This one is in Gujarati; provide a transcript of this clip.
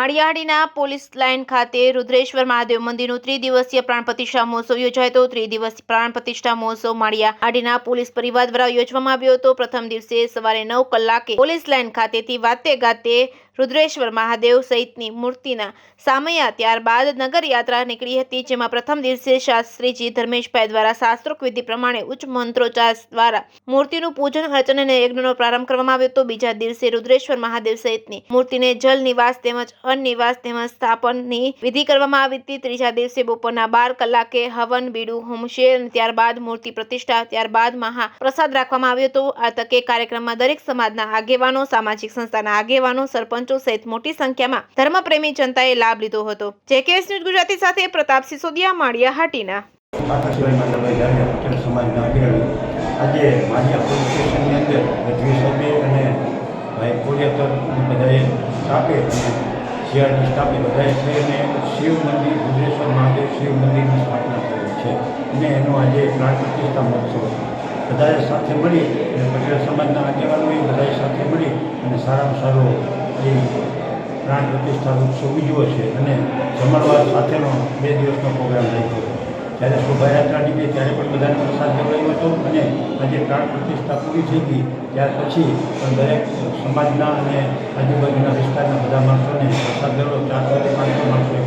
માળિયાહાટીના પોલીસ લાઇન ખાતે રુદ્રેશ્વર મહાદેવ મંદિરનું ત્રિદિવસીય પ્રાણ પ્રતિષ્ઠા મહોત્સવ યોજાયો હતો। ત્રિદિવસીય પ્રાણ પ્રતિષ્ઠા મહોત્સવ માળિયાહાટીના પોલીસ પરિવાર દ્વારા યોજવામાં આવ્યો હતો। પ્રથમ દિવસે સવારે 9 કલાકે પોલીસ લાઇન ખાતેથી વાતે ગાતે રુદ્રેશ્વર મહાદેવ સહિતની મૂર્તિના સામૈયા, ત્યારબાદ નગર યાત્રા નીકળી હતી, જેમાં પ્રથમ દિવસે શાસ્ત્રીજી ધર્મેશભાઈ દ્વારા શાસ્ત્રોક્ત વિધિ પ્રમાણે ઉચ્ચ મંત્રોચ્ચાર દ્વારા મૂર્તિનું પૂજન અર્ચન અને યજ્ઞનો પ્રારંભ કરવામાં આવ્યો હતો। બીજા દિવસે રુદ્રેશ્વર મહાદેવ સહિતની મૂર્તિને જલ નિવાસ તેમજ અન્નનિવાસ તેમજ સ્થાપનની વિધિ કરવામાં આવી હતી। ત્રીજા દિવસે બપોરના 12 કલાકે હવન બીડું હોમશે અને ત્યારબાદ મૂર્તિ પ્રતિષ્ઠા, ત્યારબાદ મહાપ્રસાદ રાખવામાં આવ્યો હતો। આ તકે કાર્યક્રમમાં દરેક સમાજના આગેવાનો, સામાજિક સંસ્થાના આગેવાનો, સરપંચો સહિત મોટી સંખ્યામાં ધર્મપ્રેમી જનતાએ લાભ લીધો હતો। જેકેએસ ન્યૂઝ ગુજરાતી સાથે પ્રતાપ સિસોદિયા, માળિયાહાટીના। આજે માળિયા પોલીસ સ્ટેશનની અંદર દ્વિસભ્ય અને ભાઈ કોરિયાતર બધાએ સ્ટાફે અને સીઆરડી સ્ટાફે બધાએ થઈને શિવ મંદિર, રુદ્રેશ્વર મહાદેવ શિવ મંદિરની સ્થાપના કરી છે અને એનો આજે પ્રાણ પ્રતિષ્ઠા મહોત્સવ બધાએ સાથે મળી અને પટેલ સમાજના આગેવાનોએ બધાએ સાથે મળી અને સારામાં સારો એ પ્રાણ પ્રતિષ્ઠા ઉત્સવ ઉજવ્યો છે અને જમણવાર સાથેનો 2 દિવસનો પ્રોગ્રામ રાખ્યો હતો। જ્યારે શોભાયાત્રા નીકળી ત્યારે પણ બધાને પ્રસાદ લેવાયો હતો અને આજે પ્રાણ પ્રતિષ્ઠા પૂરી થઈ ગઈ ત્યાર પછી પણ દરેક સમાજના અને આજુબાજુના વિસ્તારના બધા માણસોને પ્રસાદ લેવો 4 થી 500 માણસોએ